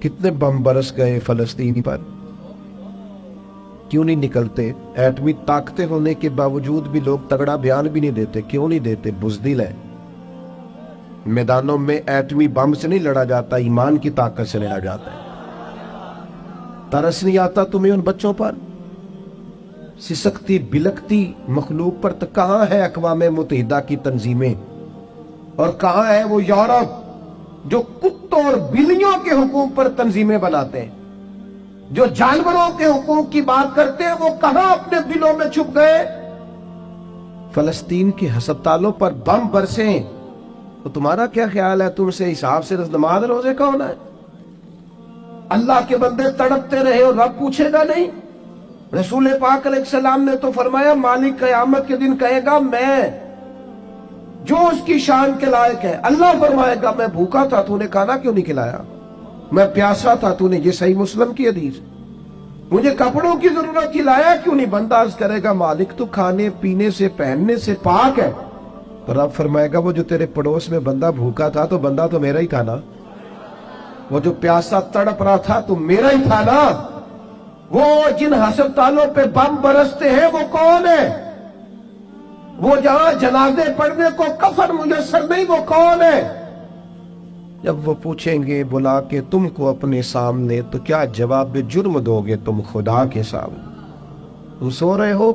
کتنے بم برس گئے فلسطینی پر، کیوں نہیں نکلتے؟ ایٹمی طاقتیں ہونے کے باوجود بھی لوگ تگڑا بیان بھی نہیں دیتے. کیوں نہیں دیتے؟ بزدل ہے. میدانوں میں ایٹمی بم سے نہیں لڑا جاتا، ایمان کی طاقت سے لڑا جاتا ہے. ترس نہیں آتا تمہیں ان بچوں پر؟ سسکتی بلکتی مخلوق پر؟ تو کہاں ہے اقوام متحدہ کی تنظیمیں، اور کہاں ہے وہ یورپ جو کتوں اور بلیوں کے حقوق پر تنظیمیں بناتے ہیں، جو جانوروں کے حقوق کی بات کرتے ہیں؟ وہ کہاں اپنے دلوں میں چھپ گئے؟ فلسطین کے ہسپتالوں پر بم برسیں تو تمہارا کیا خیال ہے؟ تم سے حساب سے نماز روزے کون ہے؟ اللہ کے بندے تڑپتے رہے اور رب پوچھے گا نہیں؟ رسول پاک علیہ السلام نے تو فرمایا مالک قیامت کے دن کہے گا میں جو اس کی شان کے لائق ہے. اللہ فرمائے گا میں بھوکا تھا تو نے کھانا کیوں نہیں کھلایا، میں پیاسا تھا تو نے، یہ صحیح مسلم کی حدیث، مجھے کپڑوں کی ضرورت تھی لایا کیوں نہیں؟ بندہ عرض کرے گا مالک تو کھانے پینے سے پہننے سے پاک ہے. تو رب فرمائے گا وہ جو تیرے پڑوس میں بندہ بھوکا تھا تو بندہ تو میرا ہی تھا نا، وہ جو پیاسا تڑپ رہا تھا تو میرا ہی تھا نا. وہ جن ہسپتالوں پہ بم برستے ہیں وہ کون ہے؟ وہ جہاں جنازے پڑھنے کو کفن میسر نہیں، وہ کون ہے؟ جب وہ پوچھیں گے بلا کے تم کو اپنے سامنے تو کیا جواب جرم دو گے تم خدا کے سامنے؟ تم سو رہے ہو،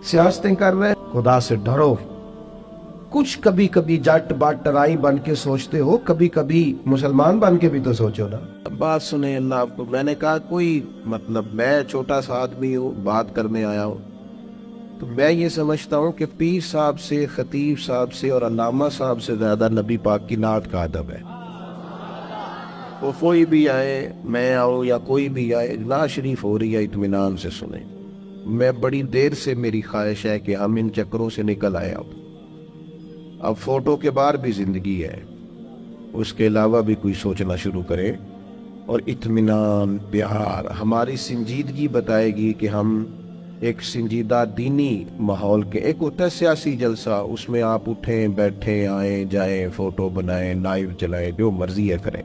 سیاستیں کر رہے، خدا سے ڈرو. کچھ کبھی کبھی جٹ بات ٹرائی بن کے سوچتے ہو، کبھی کبھی مسلمان بن کے بھی تو سوچو نا. بات سنیں اللہ آپ کو. میں نے کہا کوئی مطلب میں چھوٹا سا آدمی ہوں، بات کرنے آیا ہوں، تو میں یہ سمجھتا ہوں کہ پیر صاحب سے، خطیب صاحب سے اور علامہ صاحب سے زیادہ نبی پاک کی نعت کا ادب ہے. وہ کوئی بھی آئے، میں آؤں یا کوئی بھی آئے، نعت شریف ہو رہی ہے اطمینان سے سنیں. میں بڑی دیر سے میری خواہش ہے کہ ہم ان چکروں سے نکل آئے. اب فوٹو کے بعد بھی زندگی ہے، اس کے علاوہ بھی کوئی سوچنا شروع کرے، اور اطمینان، پیار، ہماری سنجیدگی بتائے گی کہ ہم ایک سنجیدہ دینی ماحول کے. ایک ہوتا ہے سیاسی جلسہ، اس میں آپ اٹھیں بیٹھیں آئیں جائیں، فوٹو بنائیں، لائیو چلائیں، جو مرضی ہے کریں.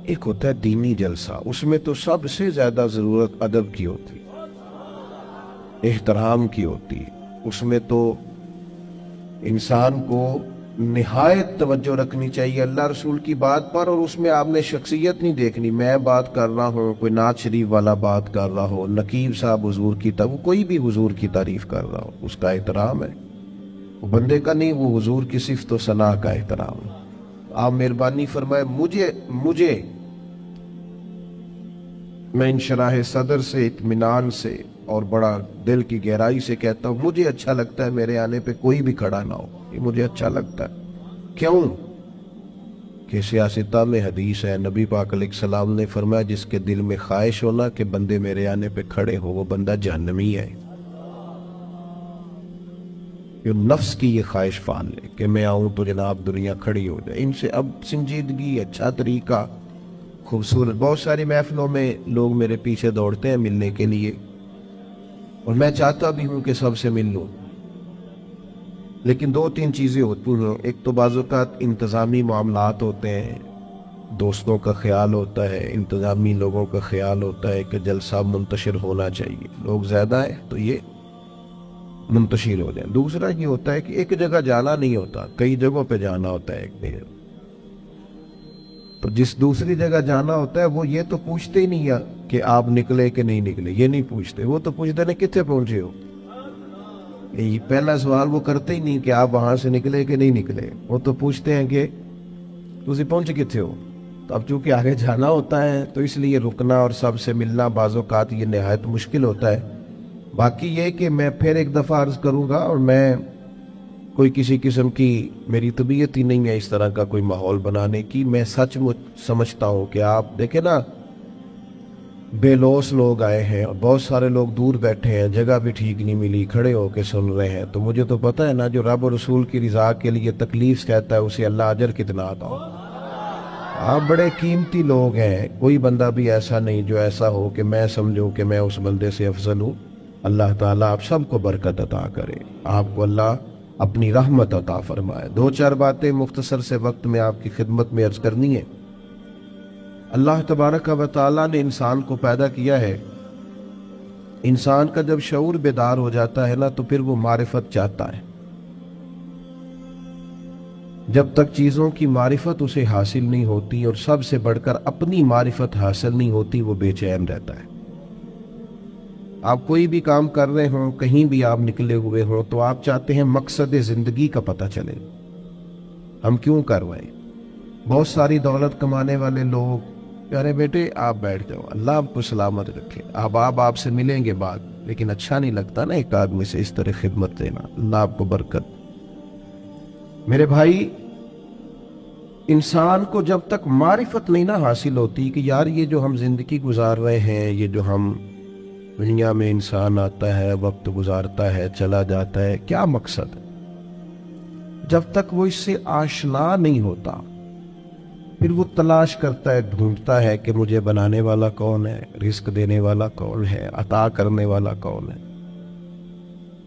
ایک ہوتا ہے دینی جلسہ، اس میں تو سب سے زیادہ ضرورت ادب کی ہوتی، احترام کی ہوتی. اس میں تو انسان کو نہایت توجہ رکھنی چاہیے اللہ رسول کی بات پر، اور اس میں آپ نے شخصیت نہیں دیکھنی. میں بات کر رہا ہوں، کوئی نعت شریف والا بات کر رہا ہو، نقیب صاحب حضور کی کوئی بھی حضور کی تعریف کر رہا ہو، اس کا احترام ہے. وہ بندے کا نہیں، وہ حضور کی صفت و ثنا کا احترام. آپ مہربانی فرمائے مجھے میں انشراح صدر سے، اطمینان سے اور بڑا دل کی گہرائی سے کہتا ہوں، مجھے اچھا لگتا ہے میرے آنے پہ کوئی بھی کھڑا نہ ہو. یہ مجھے اچھا لگتا ہے. کیوں کہ سیاستہ میں حدیث ہے، نبی پاک علیہ السلام نے فرمایا جس کے دل میں خواہش ہونا کہ بندے میرے آنے پہ کھڑے ہو، وہ بندہ جہنمی ہے. جو نفس کی یہ خواہش پال لے کہ میں آؤں تو جناب دنیا کھڑی ہو جائے. ان سے اب سنجیدگی، اچھا طریقہ، خوبصورت. بہت ساری محفلوں میں لوگ میرے پیچھے دوڑتے ہیں ملنے کے لیے، اور میں چاہتا بھی ہوں کہ سب سے مل لوں، لیکن دو تین چیزیں ہوتی ہیں. ایک تو بعض اوقات انتظامی معاملات ہوتے ہیں، دوستوں کا خیال ہوتا ہے، انتظامی لوگوں کا خیال ہوتا ہے کہ جلسہ منتشر ہونا چاہیے، لوگ زیادہ ہیں تو یہ منتشر ہو جائیں. دوسرا یہ ہوتا ہے کہ ایک جگہ جانا نہیں ہوتا، کئی جگہوں پہ جانا ہوتا ہے ایک دن. تو جس دوسری جگہ جانا ہوتا ہے وہ یہ تو پوچھتے ہی نہیں ہے کہ آپ نکلے کہ نہیں نکلے، یہ نہیں پوچھتے. وہ تو پوچھتے ہیں کتنے پہنچے ہو. یہ پہلا سوال وہ کرتے ہی نہیں کہ آپ وہاں سے نکلے کہ نہیں نکلے، وہ تو پوچھتے ہیں کہ تسی پہنچ کتنے ہو. تو اب چونکہ آگے جانا ہوتا ہے تو اس لیے رکنا اور سب سے ملنا بعض اوقات یہ نہایت مشکل ہوتا ہے. باقی یہ کہ میں پھر ایک دفعہ عرض کروں گا، اور میں کوئی کسی قسم کی میری طبیعت ہی نہیں ہے اس طرح کا کوئی ماحول بنانے کی. میں سچ سمجھتا ہوں کہ آپ دیکھیں نا، بے لوس لوگ آئے ہیں اور بہت سارے لوگ دور بیٹھے ہیں، جگہ بھی ٹھیک نہیں ملی، کھڑے ہو کے سن رہے ہیں. تو مجھے تو پتہ ہے نا، جو رب و رسول کی رضا کے لیے تکلیف کہتا ہے اسے اللہ اجر کتنا آتا ہو. آپ بڑے قیمتی لوگ ہیں، کوئی بندہ بھی ایسا نہیں جو ایسا ہو کہ میں سمجھوں کہ میں اس بندے سے افضل ہوں. اللہ تعالیٰ آپ سب کو برکت عطا کرے، آپ کو اللہ اپنی رحمت عطا فرمائے. دو چار باتیں مختصر سے وقت میں آپ کی خدمت میں عرض کرنی ہے. اللہ تبارک و تعالیٰ نے انسان کو پیدا کیا ہے. انسان کا جب شعور بیدار ہو جاتا ہے نا تو پھر وہ معرفت چاہتا ہے. جب تک چیزوں کی معرفت اسے حاصل نہیں ہوتی اور سب سے بڑھ کر اپنی معرفت حاصل نہیں ہوتی وہ بے چین رہتا ہے. آپ کوئی بھی کام کر رہے ہوں، کہیں بھی آپ نکلے ہوئے ہوں تو آپ چاہتے ہیں مقصد زندگی کا پتہ چلے، ہم کیوں کر رہے ہیں. بہت ساری دولت کمانے والے لوگ، پیارے بیٹے آپ بیٹھ جاؤ، اللہ آپ کو سلامت رکھے، آپ سے ملیں گے بعد، لیکن اچھا نہیں لگتا نا ایک آدمی سے اس طرح خدمت دینا. اللہ آپ کو برکت. میرے بھائی، انسان کو جب تک معرفت نہیں نہ حاصل ہوتی کہ یار یہ جو ہم زندگی گزار رہے ہیں، یہ جو ہم دنیا میں انسان آتا ہے، وقت گزارتا ہے، چلا جاتا ہے، کیا مقصد ہے، جب تک وہ اس سے آشنا نہیں ہوتا پھر وہ تلاش کرتا ہے، ڈھونڈتا ہے کہ مجھے بنانے والا کون ہے، رزق دینے والا کون ہے، عطا کرنے والا کون ہے،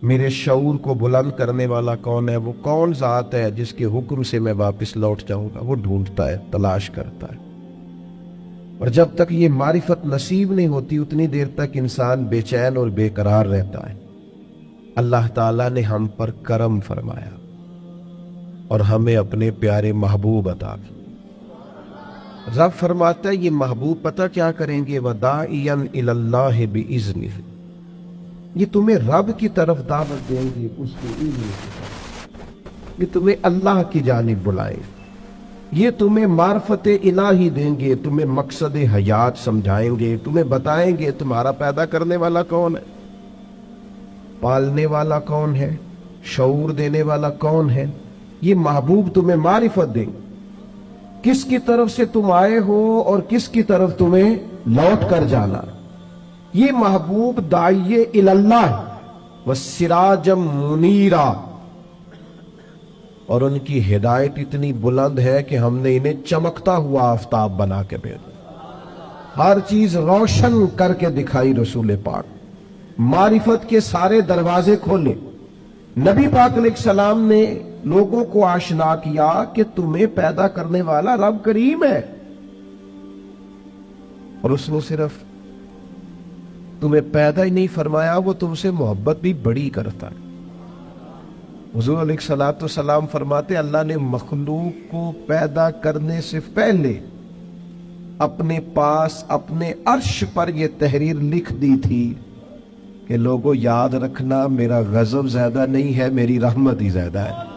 میرے شعور کو بلند کرنے والا کون ہے، وہ کون ذات ہے جس کے حکم سے میں واپس لوٹ جاؤں گا. وہ ڈھونڈتا ہے، تلاش کرتا ہے. اور جب تک یہ معرفت نصیب نہیں ہوتی اتنی دیر تک انسان بے چین اور بے قرار رہتا ہے. اللہ تعالیٰ نے ہم پر کرم فرمایا اور ہمیں اپنے پیارے محبوب عطا کیے. رب فرماتا ہے یہ محبوب پتہ کیا کریں گے، وَدَاعِيًا إِلَى اللَّهِ بِإِذْنِهِ، یہ تمہیں رب کی طرف دعوت دیں گے، اس کے اذن سے، یہ تمہیں اللہ کی جانب بلائیں، یہ تمہیں معرفت الہی دیں گے، تمہیں مقصد حیات سمجھائیں گے، تمہیں بتائیں گے تمہارا پیدا کرنے والا کون ہے، پالنے والا کون ہے، شعور دینے والا کون ہے. یہ محبوب تمہیں معرفت دیں گے، کس کی طرف سے تم آئے ہو اور کس کی طرف تمہیں لوٹ کر جانا. یہ محبوب داعی اللہ وسراجا منیرا، اور ان کی ہدایت اتنی بلند ہے کہ ہم نے انہیں چمکتا ہوا آفتاب بنا کے بھیجا، ہر چیز روشن کر کے دکھائی. رسول پاک معرفت کے سارے دروازے کھولے. نبی پاک علیہ السلام نے لوگوں کو آشنا کیا کہ تمہیں پیدا کرنے والا رب کریم ہے، اور اس نے صرف تمہیں پیدا ہی نہیں فرمایا، وہ تم سے محبت بھی بڑی کرتا ہے. حضور علیہ السلام فرماتے اللہ نے مخلوق کو پیدا کرنے سے پہلے اپنے پاس اپنے عرش پر یہ تحریر لکھ دی تھی کہ لوگوں یاد رکھنا میرا غضب زیادہ نہیں ہے، میری رحمت ہی زیادہ ہے.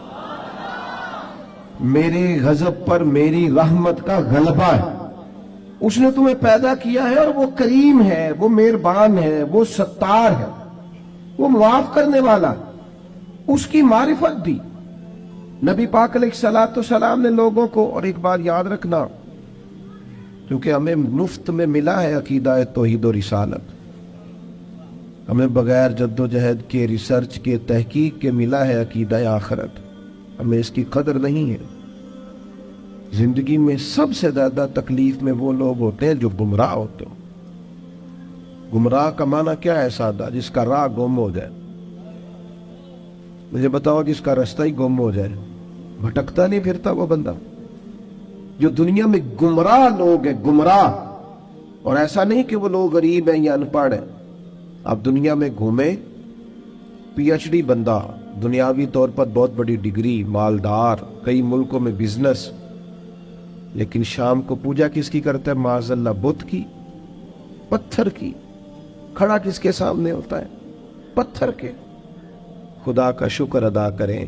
میرے غضب پر میری رحمت کا غلبہ ہے. اس نے تمہیں پیدا کیا ہے اور وہ کریم ہے، وہ مہربان ہے، وہ ستار ہے، وہ معاف کرنے والا. اس کی معرفت دی. نبی پاک علیہ السلام نے لوگوں کو، اور ایک بار یاد رکھنا کیونکہ ہمیں مفت میں ملا ہے عقیدہ توحید و رسالت، ہمیں بغیر جد و جہد کے، ریسرچ کے، تحقیق کے ملا ہے عقیدہ آخرت. ہمیں اس کی قدر نہیں ہے. زندگی میں سب سے زیادہ تکلیف میں وہ لوگ ہوتے ہیں جو گمراہ ہوتے ہیں. گمراہ کا معنی کیا ہے سادہ؟ جس کا راہ گم ہو جائے. مجھے بتاؤ، جس کا رستہ ہی گم ہو جائے، بھٹکتا نہیں پھرتا وہ بندہ. جو دنیا میں گمراہ لوگ ہیں، گمراہ، اور ایسا نہیں کہ وہ لوگ غریب ہیں یا ان پڑھ ہیں. آپ دنیا میں گھومیں، پی ایچ ڈی بندہ، دنیاوی طور پر بہت بڑی ڈگری، مالدار، کئی ملکوں میں بزنس، لیکن شام کو پوجا کس کی کرتا ہے؟ معاذ اللہ بت کی، پتھر کی. کھڑا کس کے سامنے ہوتا ہے؟ پتھر کے. خدا کا شکر ادا کریں.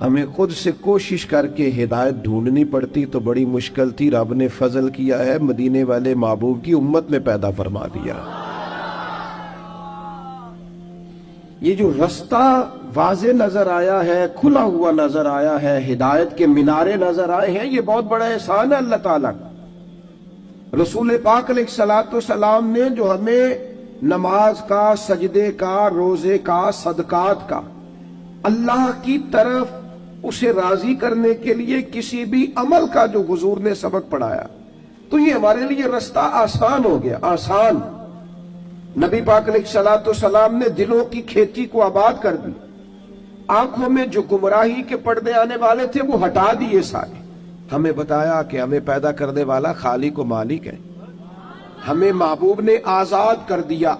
ہمیں خود سے کوشش کر کے ہدایت ڈھونڈنی پڑتی تو بڑی مشکل تھی. رب نے فضل کیا ہے، مدینے والے محبوب کی امت میں پیدا فرما دیا. یہ جو رستہ واضح نظر آیا ہے، کھلا ہوا نظر آیا ہے، ہدایت کے مینارے نظر آئے ہیں، یہ بہت بڑا احسان ہے اللہ تعالیٰ کا. رسول پاک علیہ السلام نے جو ہمیں نماز کا، سجدے کا، روزے کا، صدقات کا، اللہ کی طرف اسے راضی کرنے کے لیے کسی بھی عمل کا جو حضور نے سبق پڑھایا، تو یہ ہمارے لیے رستہ آسان ہو گیا. آسان. نبی پاک علیہ السلام نے دلوں کی کھیتی کو آباد کر دی. آنکھوں میں جو گمراہی کے پردے آنے والے تھے وہ ہٹا دیے سارے. ہمیں بتایا کہ ہمیں پیدا کرنے والا خالق و مالک ہے. ہمیں محبوب نے آزاد کر دیا،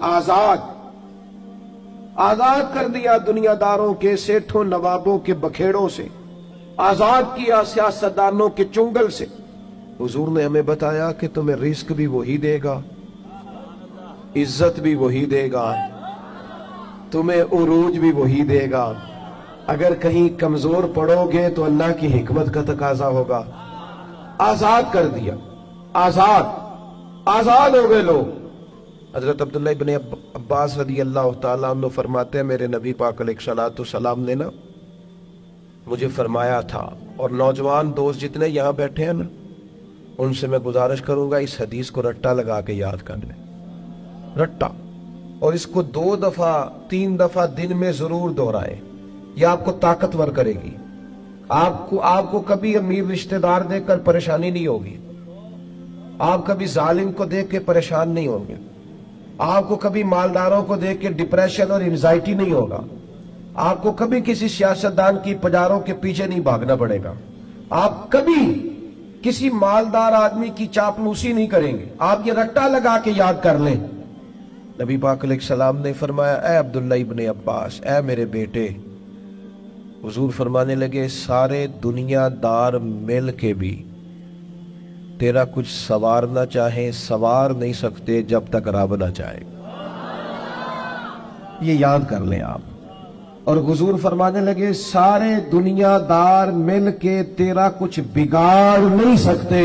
آزاد کر دیا دنیا داروں کے، سیٹھوں نوابوں کے بکھیڑوں سے، آزاد کیا سیاستدانوں کے چنگل سے. حضور نے ہمیں بتایا کہ تمہیں رزق بھی وہی دے گا، عزت بھی وہی دے گا، تمہیں عروج بھی وہی دے گا. اگر کہیں کمزور پڑو گے تو اللہ کی حکمت کا تقاضا ہوگا. آزاد کر دیا، آزاد ہو گئے لوگ. حضرت عبداللہ ابن عباس رضی اللہ تعالیٰ عنہ فرماتے ہیں میرے نبی پاک علیہ الصلوۃ والسلام نے نا مجھے فرمایا تھا، اور نوجوان دوست جتنے یہاں بیٹھے ہیں نا ان سے میں گزارش کروں گا اس حدیث کو رٹا لگا کے یاد کر لیں، رٹا، اور اس کو 2 دفعہ 3 دفعہ دن میں ضرور دہرائیں. یہ آپ کو طاقتور کرے گی. آپ کو کبھی امیر رشتہ دار دیکھ کر پریشانی نہیں ہوگی، آپ کبھی ظالم کو دیکھ کے پریشان نہیں ہوں گے، آپ کو کبھی مالداروں کو دیکھ کے ڈپریشن اور انزائٹی نہیں ہوگا، آپ کو کبھی کسی سیاستدان کی پجاروں کے پیچھے نہیں بھاگنا پڑے گا، آپ کبھی کسی مالدار آدمی کی چاپلوسی نہیں کریں گے. آپ یہ رٹا لگا کے یاد کر لیں. نبی پاک علیہ السلام نے فرمایا اے عبداللہ ابن عباس، اے میرے بیٹے، حضور فرمانے لگے سارے دنیا دار مل کے بھی تیرا کچھ سوارنا چاہیں سوار نہیں سکتے جب تک رب نہ چاہے. یہ یاد کر لیں آپ. اور حضور فرمانے لگے سارے دنیا دار مل کے تیرا کچھ بگاڑ نہیں سکتے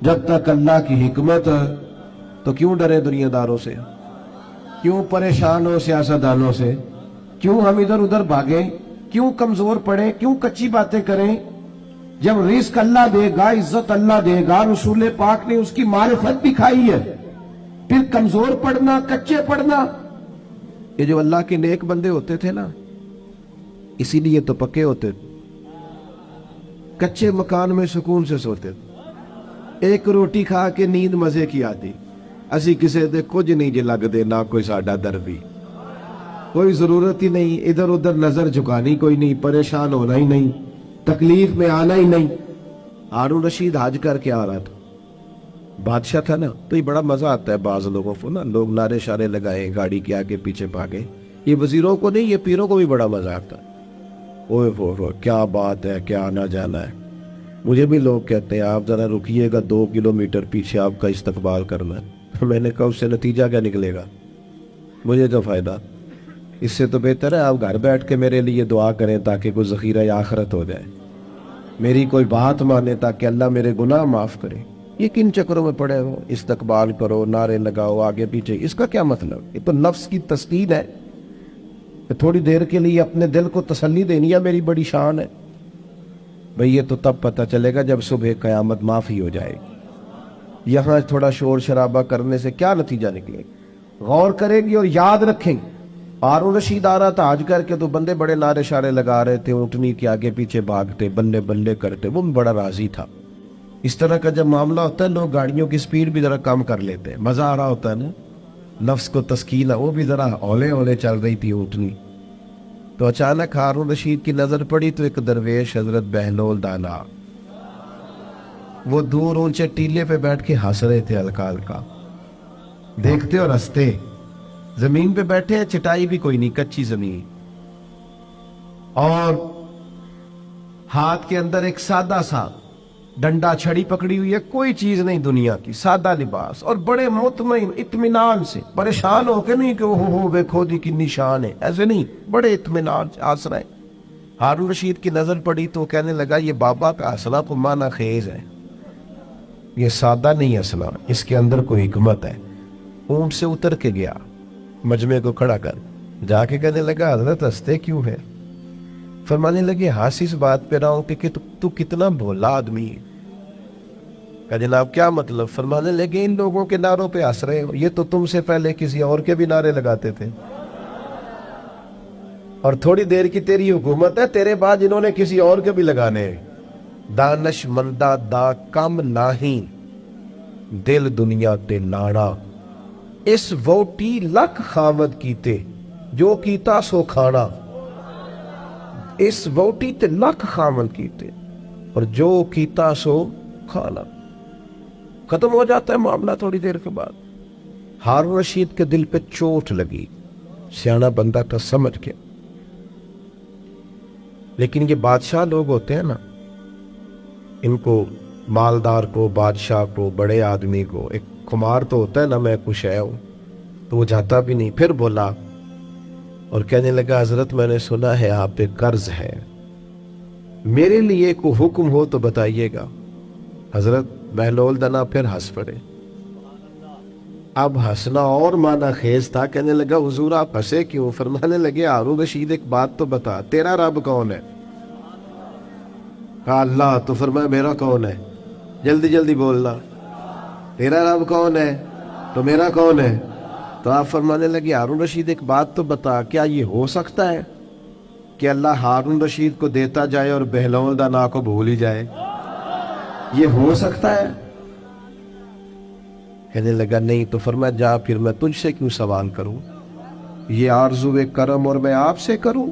جب تک اللہ کی حکمت. تو کیوں ڈرے دنیا داروں سے؟ کیوں پریشان ہو سیاستدانوں سے؟ کیوں ہم ادھر ادھر بھاگیں؟ کیوں کمزور پڑیں؟ کیوں کچی باتیں کریں؟ جب رزق اللہ دے گا، عزت اللہ دے گا، رسول پاک نے اس کی معرفت دکھائی ہے، پھر کمزور پڑنا، کچے پڑنا. یہ جو اللہ کے نیک بندے ہوتے تھے نا اسی لیے تو پکے ہوتے تھے. کچے مکان میں سکون سے سوتے تھے، ایک روٹی کھا کے نیند مزے کی آتی. اسی کسے دے کچھ نہیں جی لگ دے، نہ کوئی ساڈا دربی، کوئی ضرورت ہی نہیں، ادھر ادھر نظر جھکانی کوئی نہیں، پریشان ہونا ہی نہیں، تکلیف میں آنا ہی نہیں. ہارون رشید حج کر کے آ رہا تھا، بادشاہ تھا نا، تو یہ بڑا مزہ آتا ہے بعض لوگوں کو نا، لوگ نعرے شارے لگائیں، گاڑی کے آگے پیچھے بھاگے. یہ وزیروں کو نہیں، یہ پیروں کو بھی بڑا مزہ آتا ہے. اوہ وہ کیا بات ہے، کیا آنا جانا ہے. مجھے بھی لوگ کہتے ہیں آپ ذرا رکیے گا، 2 کلومیٹر پیچھے آپ کا استقبال کرنا ہے. میں نے کہا اس سے نتیجہ کیا نکلے گا، مجھے تو فائدہ. اس سے تو بہتر ہے آپ گھر بیٹھ کے میرے لیے دعا کریں تاکہ کوئی ذخیرہ آخرت ہو جائے، میری کوئی بات مانے تاکہ اللہ میرے گناہ معاف کرے. یہ کن چکروں میں پڑے ہو؟ استقبال کرو، نعرے لگاؤ آگے پیچھے، اس کا کیا مطلب؟ یہ تو نفس کی تسکین ہے. تھوڑی دیر کے لیے اپنے دل کو تسلی دینی ہے میری بڑی شان ہے. بھئی یہ تو تب پتہ چلے گا جب صبح قیامت معافی ہو جائے گی. یہاں تھوڑا شور شرابہ کرنے سے کیا نتیجہ نکلے گا؟ غور کریں گی اور یاد رکھیں گے. ہارون رشید آ رہا تھا حج کر کے، تو بندے بڑے نعرے شارے لگا رہے تھے، اونٹنی کے آگے پیچھے بھاگتے، بلے بلے کرتے، وہ بڑا راضی تھا. اس طرح کا جب معاملہ ہوتا ہے لوگ گاڑیوں کی سپیڈ بھی ذرا کم کر لیتے ہیں، مزہ آ رہا ہوتا ہے نا، نفس کو تسکین ہے. وہ بھی ذرا اولے اولے چل رہی تھی اونٹنی. تو اچانک ہارون رشید کی نظر پڑی تو ایک درویش حضرت بہلول دانا، وہ دور اونچے ٹیلے پہ بیٹھ کے ہنس رہے تھے ہلکا ہلکا، دیکھتے اور ہنستے. زمین پہ بیٹھے ہیں، چٹائی بھی کوئی نہیں، کچی زمین، اور ہاتھ کے اندر ایک سادہ سا ڈنڈا چھڑی پکڑی ہوئی ہے، کوئی چیز نہیں دنیا کی، سادہ لباس، اور بڑے مطمئن اطمینان سے، پریشان ہو کے نہیں کہ اوہ دیکھو دی کی نشان ہے، ایسے نہیں، بڑے اطمینان سے ہنس رہے. ہارون رشید کی نظر پڑی تو کہنے لگا یہ بابا کا ہنسنا کو معنی خیز ہے، یہ سادہ نہیں ہنسنا، اس کے اندر کوئی حکمت ہے. اونٹ سے اتر کے گیا، مجمع کو کھڑا کر جا کے کہنے لگا حضرت ہنستے کیوں ہے؟ فرمانے لگے ہنس اس بات پہ رہا ہوں کہ تو کتنا بھولا آدمی ہے. کہا جناب کیا مطلب؟ فرمانے لگے ان لوگوں کے نعروں پہ ہنس رہے ہو، یہ تو تم سے پہلے کسی اور کے بھی نعرے لگاتے تھے، اور تھوڑی دیر کی تیری حکومت ہے، تیرے بعد انہوں نے کسی اور کے بھی لگانے ہیں. دانش مندہ دا کم نہیں، دل دنیا تے ناڑا، اس ووٹی لکھ خامد کیتے جو کیتا سو کھانا. اس ووٹی تے لکھ خامد کیتے، اور جو کیتا سو کھانا. ختم ہو جاتا ہے معاملہ تھوڑی دیر کے بعد. ہارون رشید کے دل پہ چوٹ لگی، سیانا بندہ تھا، سمجھ گیا. لیکن یہ بادشاہ لوگ ہوتے ہیں نا، ان کو، مالدار کو، بادشاہ کو، بڑے آدمی کو ایک خمار تو ہوتا ہے نا، میں کچھ ہے ہوں، تو وہ جاتا بھی نہیں. پھر بولا اور کہنے لگا حضرت میں نے سنا ہے آپ پہ قرض ہے، میرے لیے کوئی حکم ہو تو بتائیے گا. حضرت بہلول دنا پھر ہنس پڑے. اب ہنسنا اور معنی خیز تھا. کہنے لگا حضور آپ ہنسے کیوں؟ فرمانے لگے ہارون رشید ایک بات تو بتا، تیرا رب کون ہے؟ کہا اللہ. تو فرمایا میرا کون ہے؟ جلدی جلدی بولنا. تیرا رب کون ہے تو میرا کون ہے؟ تو آپ فرمانے لگے ہارون رشید ایک بات تو بتا، کیا یہ ہو سکتا ہے کہ اللہ ہارون رشید کو دیتا جائے اور بہلول دانا کو بھول ہی جائے؟ یہ ہو سکتا ہے؟ کہنے لگا نہیں. تو فرمایا جا پھر میں تجھ سے کیوں سوال کروں، یہ آرزو کرم اور میں آپ سے کروں؟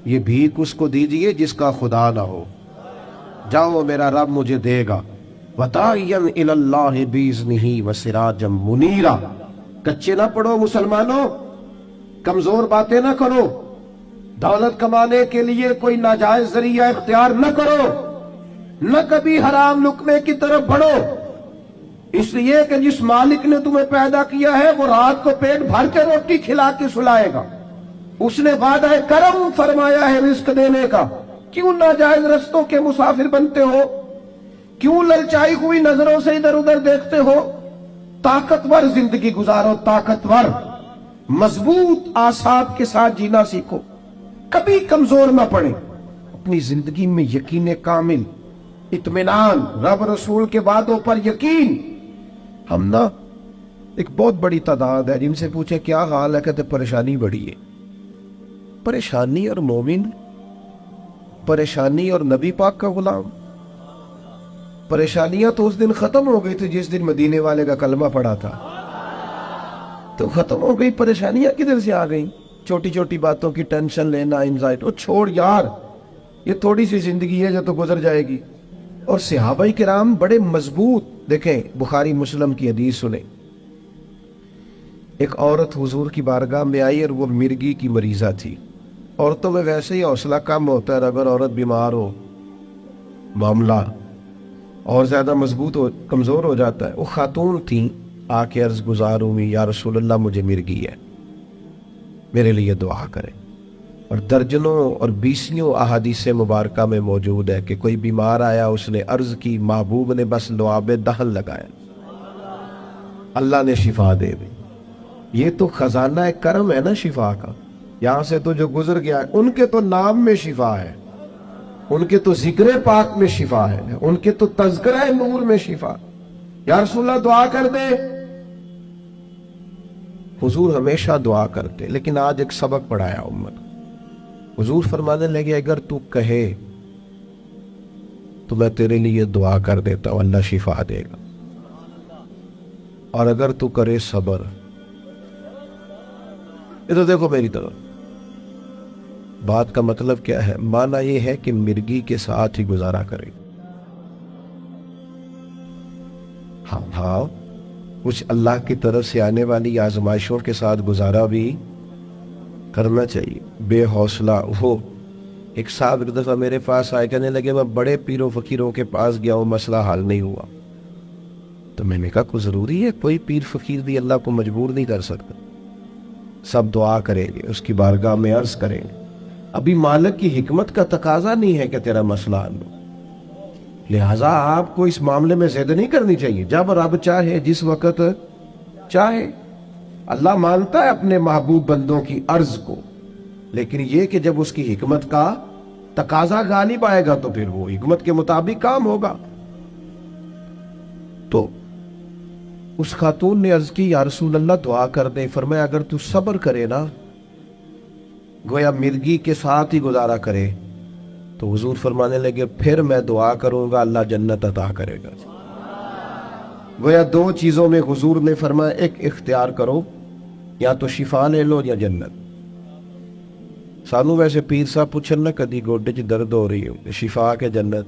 یہ بھیک اس کو دیجئے جس کا خدا نہ ہو. جاؤ میرا رب مجھے دے گا. وَتَعِيَنْ إِلَى اللَّهِ بِإِذْنِهِ وَسِرَاجًا مُنِيرًا. کچے نہ پڑھو مسلمانوں، کمزور باتیں نہ کرو، دولت کمانے کے لیے کوئی ناجائز ذریعہ اختیار نہ کرو، نہ کبھی حرام لقمے کی طرف بڑھو. اس لیے کہ جس مالک نے تمہیں پیدا کیا ہے وہ رات کو پیٹ بھر کے روٹی کھلا کے سلائے گا. اس نے وعدہ کرم فرمایا ہے رزق دینے کا. کیوں ناجائز رستوں کے مسافر بنتے ہو؟ کیوں للچائی ہوئی نظروں سے ادھر ادھر دیکھتے ہو؟ طاقتور زندگی گزارو، طاقتور مضبوط اعصاب کے ساتھ جینا سیکھو، کبھی کمزور نہ پڑے. اپنی زندگی میں یقین کامل، اطمینان، رب رسول کے وعدوں پر یقین. ہم نا ایک بہت بڑی تعداد ہے جن سے پوچھے کیا حال ہے، کہتے پریشانی بڑی ہے. پریشانی اور مومن، پریشانی اور نبی پاک کا غلام. پریشانیاں تو اس دن ختم ہو گئی تھی جس دن مدینے والے کا کلمہ پڑا تھا، تو ختم ہو گئی. پریشانیاں کدھر سے آ گئیں؟ چھوٹی چھوٹی باتوں کی ٹینشن لینا، انزائٹی. وہ چھوڑ یار، یہ تھوڑی سی زندگی ہے جو تو گزر جائے گی. اور صحابہ کرام بڑے مضبوط. دیکھیں بخاری مسلم کی حدیث سنیں. ایک عورت حضور کی بارگاہ میں آئی اور وہ مرگی کی مریضہ تھی. عورتوں میں ویسے ہی حوصلہ کم ہوتا ہے، اگر عورت بیمار ہو معاملہ اور زیادہ مضبوط ہو، کمزور ہو جاتا ہے. وہ خاتون تھیں، آ کے عرض گزار ہوئی یا رسول اللہ مجھے مرگی ہے، میرے لیے دعا کریں. اور درجنوں اور بیسیوں احادیث مبارکہ میں موجود ہے کہ کوئی بیمار آیا، اس نے عرض کی، محبوب نے بس لعاب دہن لگایا، اللہ نے شفا دے دی. یہ تو خزانہ کرم ہے نا شفا کا. یہاں سے تو جو گزر گیا ہے، ان کے تو نام میں شفا ہے، ان کے تو ذکر پاک میں شفا ہے، ان کے تو تذکرہ نور میں شفا. یا رسول اللہ دعا کر دے. حضور ہمیشہ دعا کرتے، لیکن آج ایک سبق پڑھایا امت. حضور فرمانے لگے اگر تو کہے تو میں تیرے لیے دعا کر دیتا ہوں، اللہ شفا دے گا. اور اگر تو کرے صبر. یہ تو دیکھو میری طرف، بات کا مطلب کیا ہے؟ معنی یہ ہے کہ مرگی کے ساتھ ہی گزارا کرے. ہاں کچھ اللہ کی طرف سے آنے والی آزمائشوں کے ساتھ گزارا بھی کرنا چاہیے. بے حوصلہ. وہ ایک صاحب ایک دفعہ میرے پاس آئے، کہنے لگے میں بڑے پیروں فقیروں کے پاس گیا ہوں، مسئلہ حل نہیں ہوا. تو میں نے کہا کوئی ضروری ہے؟ کوئی پیر فقیر بھی اللہ کو مجبور نہیں کر سکتا. سب دعا کریں گے، اس کی بارگاہ میں عرض کریں گے. ابھی مالک کی حکمت کا تقاضا نہیں ہے کہ تیرا مسئلہ حل ہو، لہٰذا آپ کو اس معاملے میں زیادہ نہیں کرنی چاہیے. جب رب چاہے، جس وقت چاہے. اللہ مانتا ہے اپنے محبوب بندوں کی عرض کو، لیکن یہ کہ جب اس کی حکمت کا تقاضا غالب آئے گا تو پھر وہ حکمت کے مطابق کام ہوگا. تو اس خاتون نے عرض کی یا رسول اللہ دعا کر دے. فرمایا اگر تو صبر کرے نا، گویا مرگی کے ساتھ ہی گزارا کرے، تو حضور فرمانے لگے پھر میں دعا کروں گا، اللہ جنت عطا کرے گا. گویا دو چیزوں میں حضور نے فرمایا ایک اختیار کرو، یا تو شفا لے لو یا جنت. سانو ویسے پیر صاحب پوچھن نہ کدی گوڈے چ درد ہو رہی ہو، شفا کے جنت.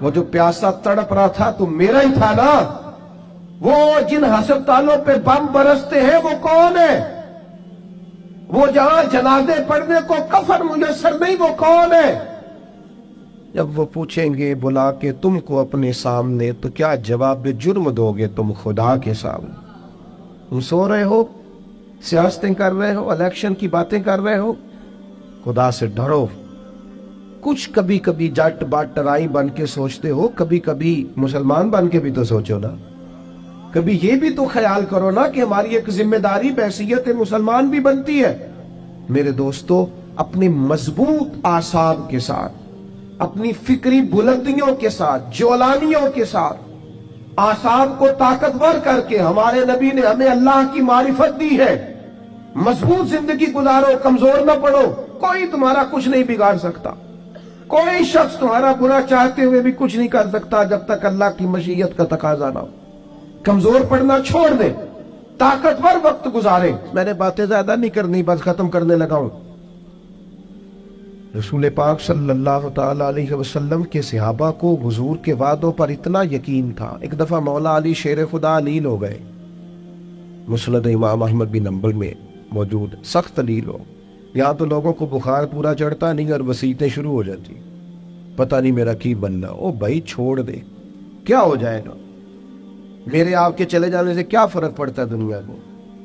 وہ جو پیاسا تڑپ رہا تھا تو میرا ہی تھا نا. وہ جن ہسپتالوں پہ بم برستے ہیں وہ کون ہے؟ وہ جہاں جنازے پڑھنے کو کفن میسر نہیں وہ کون ہے؟ جب وہ پوچھیں گے بلا کے تم کو اپنے سامنے تو کیا جواب جرم دو گے تم خدا کے سامنے؟ تم سو رہے ہو، سیاستیں کر رہے ہو، الیکشن کی باتیں کر رہے ہو. خدا سے ڈرو. کچھ کبھی کبھی جٹ باٹرائی بن کے سوچتے ہو، کبھی کبھی مسلمان بن کے بھی تو سوچو نا. کبھی یہ بھی تو خیال کرو نا کہ ہماری ایک ذمہ داری بحیثیت مسلمان بھی بنتی ہے. میرے دوستو، اپنے مضبوط اعصاب کے ساتھ، اپنی فکری بلندیوں کے ساتھ، جولانیوں کے ساتھ اعصاب کو طاقتور کر کے ہمارے نبی نے ہمیں اللہ کی معرفت دی ہے. مضبوط زندگی گزارو، کمزور نہ پڑو. کوئی تمہارا کچھ نہیں بگاڑ سکتا. کوئی شخص تمہارا برا چاہتے ہوئے بھی کچھ نہیں کر سکتا جب تک اللہ کی مشیت کا تقاضا نہ ہو. کمزور پڑنا چھوڑ دے، طاقتور وقت گزارے. میں نے باتیں زیادہ نہیں کرنی، بس ختم کرنے لگا ہوں. رسول پاک صلی اللہ تعالی علیہ وسلم کے صحابہ کو حضور کے وعدوں پر اتنا یقین تھا. ایک دفعہ مولا علی شیر خدا علیل ہو گئے. مسند امام احمد بن حنبل میں موجود، سخت علیل ہو. یہاں تو لوگوں کو بخار پورا چڑھتا نہیں اور وسیعتیں شروع ہو جاتی، پتہ نہیں میرا کی بننا. او بھائی چھوڑ دے، کیا ہو جائے گا؟ میرے آپ کے چلے جانے سے کیا فرق پڑتا ہے دنیا کو؟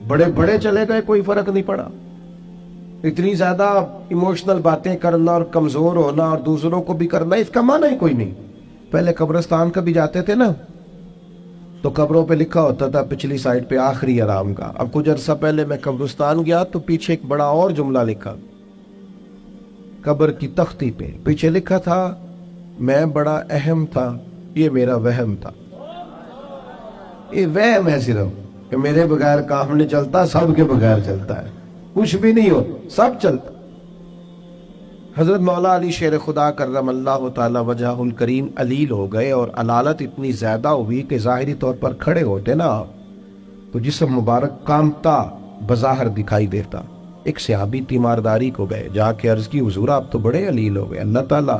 بڑے بڑے چلے گئے، کوئی فرق نہیں پڑا. اتنی زیادہ ایموشنل باتیں کرنا اور کمزور ہونا اور دوسروں کو بھی کرنا، اس کا معنی ہی کوئی نہیں. پہلے قبرستان کا بھی جاتے تھے نا تو قبروں پہ لکھا ہوتا تھا پچھلی سائڈ پہ آخری آرام کا. اب کچھ عرصہ پہلے میں قبرستان گیا تو پیچھے ایک بڑا اور جملہ لکھا، قبر کی تختی پہ پیچھے لکھا تھا میں بڑا اہم تھا، یہ میرا وہم تھا. یہ وہم ہے صرف کہ میرے بغیر کام نہیں چلتا، سب کے بغیر چلتا ہے. کچھ بھی نہیں ہو، سب چلتا. حضرت مولا علی شیر خدا کرم اللہ تعالی وجہ الکریم علیل ہو گئے اور علالت اتنی زیادہ ہوئی کہ ظاہری طور پر کھڑے ہوتے نا تو جسم مبارک کامتا بظاہر دکھائی دیتا. ایک صحابی تیمارداری کو گئے، جا کے عرض کی حضور آپ تو بڑے علیل ہو گئے. اللہ تعالیٰ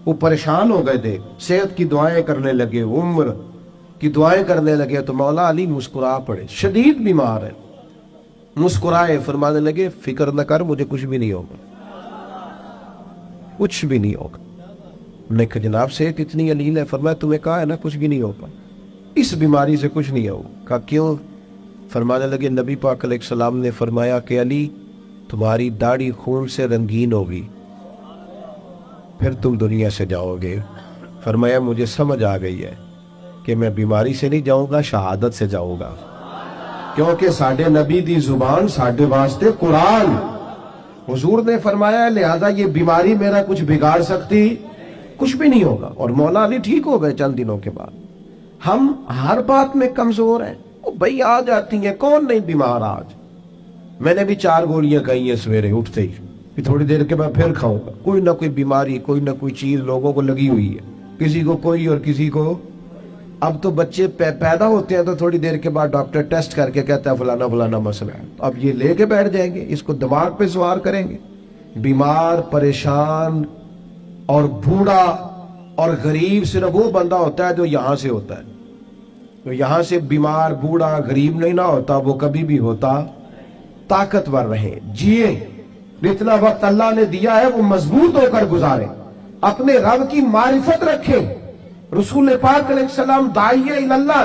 وہ پریشان ہو گئے تھے، صحت کی دعائیں کرنے لگے، عمر کی دعائیں کرنے لگے. تو مولا علی مسکرا پڑے، شدید بیمار ہے، مسکرائے، فرمانے لگے فکر نہ کر، مجھے کچھ بھی نہیں ہوگا، کچھ بھی نہیں ہوگا. میں نے کہا جناب صحت اتنی علیل ہے؟ فرمایا تمہیں کہا ہے نا کچھ بھی نہیں ہوگا، اس بیماری سے کچھ نہیں ہوگا. کہا کیوں؟ فرمانے لگے نبی پاک علیہ السلام نے فرمایا کہ علی تمہاری داڑھی خون سے رنگین ہوگی، پھر تم دنیا سے جاؤ گے. فرمایا مجھے سمجھ آ گئی ہے کہ میں بیماری سے نہیں جاؤں گا، شہادت سے جاؤں گا، کیونکہ ساڈے نبی دی زبان ساڈے واسطے قرآن. حضور نے فرمایا لہذا یہ بیماری میرا کچھ بگاڑ سکتی کچھ بھی نہیں ہوگا. اور مولا علی ٹھیک ہو گئے چند دنوں کے بعد. ہم ہر بات میں کمزور ہیں. بھائی آ جاتی ہیں، کون نہیں بیمار آج؟ میں نے بھی 4 گولیاں کھائی ہیں سویرے اٹھتے ہی، پھر تھوڑی دیر کے بعد پھر کھاؤں گا. کوئی نہ کوئی بیماری، کوئی نہ کوئی چیز لوگوں کو لگی ہوئی ہے، کسی کو کوئی اور کسی کو. اب تو بچے پیدا ہوتے ہیں تو تھوڑی دیر کے بعد ڈاکٹر ٹیسٹ کر کے کہتا ہے فلانا فلانا مسئلہ ہے. اب یہ لے کے بیٹھ جائیں گے، اس کو دماغ پہ سوار کریں گے. بیمار، پریشان اور بوڑھا اور غریب صرف وہ بندہ ہوتا ہے جو یہاں سے ہوتا ہے. تو یہاں سے بیمار، بوڑھا، غریب نہیں نہ ہوتا، وہ کبھی بھی ہوتا. طاقتور رہے، جیے، جتنا وقت اللہ نے دیا ہے وہ مضبوط ہو کر گزارے، اپنے رب کی معرفت رکھے. رسول پاک علیہ السلام داعیہ اللہ،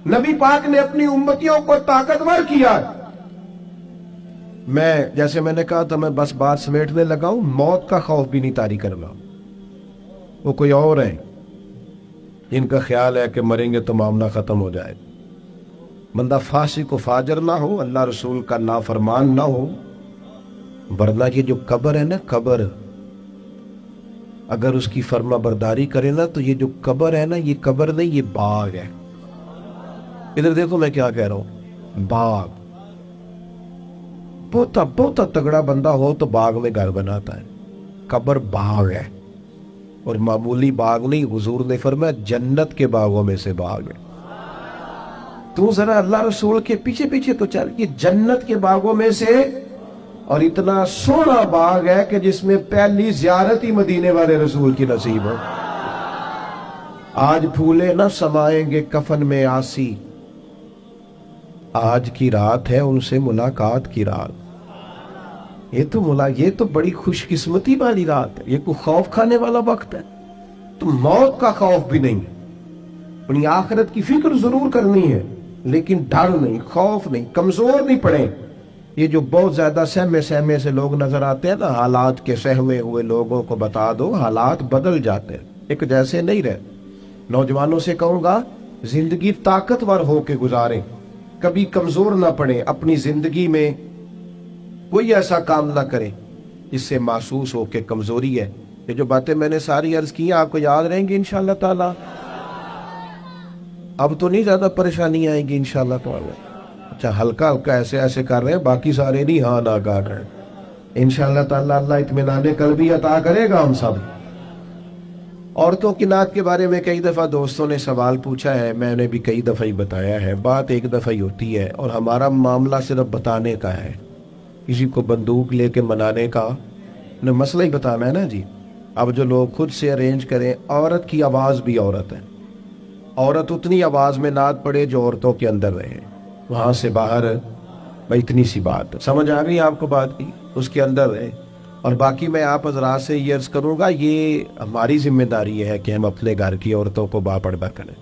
نبی پاک نے اپنی امتیوں کو طاقتور کیا. جیسے میں نے کہا تھا میں بس بات سمیٹنے لگا ہوں. موت کا خوف بھی نہیں طاری کرنا. وہ کوئی اور ہیں جن کا خیال ہے کہ مریں گے تو معاملہ ختم ہو جائے. بندہ فاسق و فاجر نہ ہو، اللہ رسول کا نافرمان نہ ہو، ورنہ یہ جو قبر ہے نا، قبر اگر اس کی فرما برداری کرے نا تو یہ جو قبر ہے نا، یہ قبر نہیں، یہ باغ ہے. ادھر دیکھو میں کیا کہہ رہا ہوں، باغ. بہت تگڑا بندہ ہو تو باغ میں گھر بناتا ہے. قبر باغ ہے، اور معمولی باغ نہیں. حضور نے فرمایا جنت کے باغوں میں سے باغ ہے. تو ذرا اللہ رسول کے پیچھے پیچھے تو چل، یہ جنت کے باغوں میں سے، اور اتنا سونا باغ ہے کہ جس میں پہلی زیارت ہی مدینے والے رسول کی نصیب ہو. آج پھولے نہ سمائیں گے کفن میں آسی، آج کی رات ہے ان سے ملاقات کی رات۔ یہ تو بڑی خوش قسمتی والی رات ہے، یہ کوئی خوف کھانے والا وقت ہے؟ تو موت کا خوف بھی نہیں، اپنی آخرت کی فکر ضرور کرنی ہے، لیکن ڈر نہیں، خوف نہیں، کمزور نہیں پڑے۔ یہ جو بہت زیادہ سہمے سے لوگ نظر آتے ہیں نا، حالات کے سہمے ہوئے لوگوں کو بتا دو حالات بدل جاتے ہیں، ایک جیسے نہیں رہے۔ نوجوانوں سے کہوں گا زندگی طاقتور ہو کے گزاریں، کبھی کمزور نہ پڑے، اپنی زندگی میں کوئی ایسا کام نہ کرے جس سے محسوس ہو کہ کمزوری ہے۔ یہ جو باتیں میں نے ساری عرض کی آپ کو یاد رہیں گی انشاءاللہ تعالی؟ اب تو نہیں زیادہ پریشانی آئیں گی انشاءاللہ تعالی؟ اچھا ہلکا ہلکا ایسے کر رہے ہیں، باقی سارے نہیں ہاں نہ کر رہے ہیں انشاءاللہ تعالی۔ اللہ اطمینان قلبی عطا کرے گا ہم سب۔ عورتوں کی نعت کے بارے میں کئی دفعہ دوستوں نے سوال پوچھا ہے، میں نے بھی کئی دفعہ ہی بتایا ہے، بات ایک دفعہ ہی ہوتی ہے، اور ہمارا معاملہ صرف بتانے کا ہے، کسی کو بندوق لے کے منانے کا مسئلہ ہی بتانا ہے نا جی۔ اب جو لوگ خود سے ارینج کریں، عورت کی آواز بھی عورت ہے، عورت اتنی آواز میں نعت پڑے جو عورتوں کے اندر رہے، وہاں سے باہر بھائی اتنی سی بات سمجھ آ گئی آپ کو بات کی، اس کے اندر رہے۔ اور باقی میں آپ حضرات سے یہ عرض کروں گا، یہ ہماری ذمہ داری ہے کہ ہم اپنے گھر کی عورتوں کو باپردہ کریں،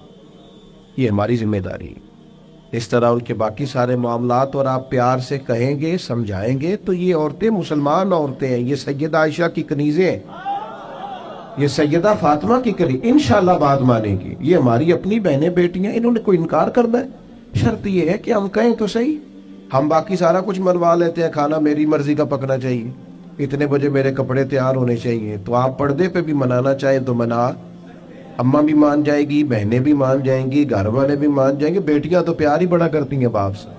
یہ ہماری ذمہ داری ہے۔ اس طرح ان کے باقی سارے معاملات اور آپ پیار سے کہیں گے، سمجھائیں گے تو یہ عورتیں مسلمان عورتیں ہیں، یہ سیدہ عائشہ کی کنیزیں ہیں، یہ سیدہ فاطمہ کی کنیز، انشاءاللہ بات مانیں گی، یہ ہماری اپنی بہنیں بیٹیاں، انہوں نے کوئی انکار کرنا ہے؟ شرط یہ ہے کہ ہم کہیں تو صحیح، ہم باقی سارا کچھ منوا لیتے ہیں، کھانا میری مرضی کا پکنا چاہیے، اتنے بجے میرے کپڑے تیار ہونے چاہیے، تو آپ پردے پہ بھی منانا چاہیں تو منا، اماں بھی مان جائے گی، بہنیں بھی مان جائیں گی، گھر والے بھی مان جائیں گے، بیٹیاں تو پیار ہی بڑا کرتی ہیں باپ سے۔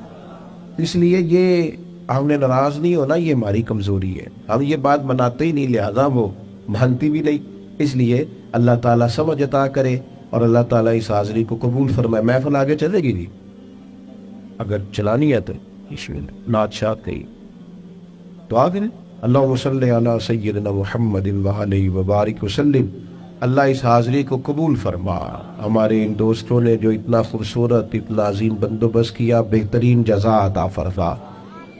اس لیے یہ ہم نے ناراض نہیں ہونا، یہ ہماری کمزوری ہے، ہم یہ بات مناتے ہی نہیں، لہذا وہ مانتی بھی نہیں۔ اس لیے اللہ تعالیٰ سمجھ عطا کرے اور اللہ تعالیٰ اس حاضری کو قبول فرمائے۔ محفل آگے چلے گی جی، اگر چلانی ہے تو نعت شاد کہی تو آگے اللہم صلی علی سیدنا محمد وعلیہ وبارک وسلم۔ اللہ اس حاضری کو قبول فرما، ہمارے ان دوستوں نے جو اتنا خوبصورت اتنا عظیم بندوبست کیا، بہترین جزا عطا فرما،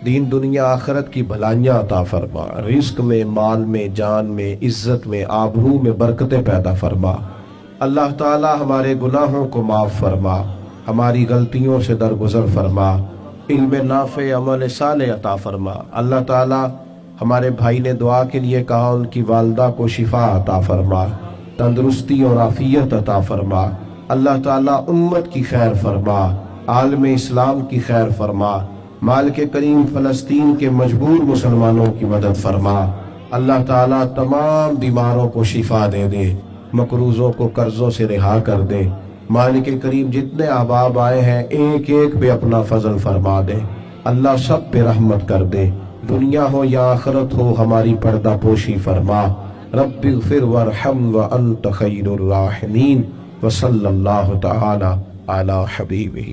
دین دنیا آخرت کی بھلائیاں عطا فرما، رزق میں، مال میں، جان میں، عزت میں، آبرو میں برکتیں پیدا فرما۔ اللہ تعالی ہمارے گناہوں کو معاف فرما، ہماری غلطیوں سے درگزر فرما، علم نافع عمل صالح عطا فرما۔ اللہ تعالی ہمارے بھائی نے دعا کے لیے کہا، ان کی والدہ کو شفا عطا فرما، تندرستی اور عافیت عطا فرما۔ اللہ تعالیٰ امت کی خیر فرما، عالم اسلام کی خیر فرما، مالک کریم فلسطین کے مجبور مسلمانوں کی مدد فرما۔ اللہ تعالیٰ تمام بیماروں کو شفا دے دے، مقروضوں کو قرضوں سے رہا کر دے۔ مالک کریم جتنے احباب آئے ہیں ایک ایک پہ اپنا فضل فرما دے، اللہ سب پہ رحمت کر دے، دنیا ہو یا آخرت ہو ہماری پردہ پوشی فرما۔ رب اغفر وارحم وانت خیر الراحمین، وصلی اللہ تعالی علی حبیبہ۔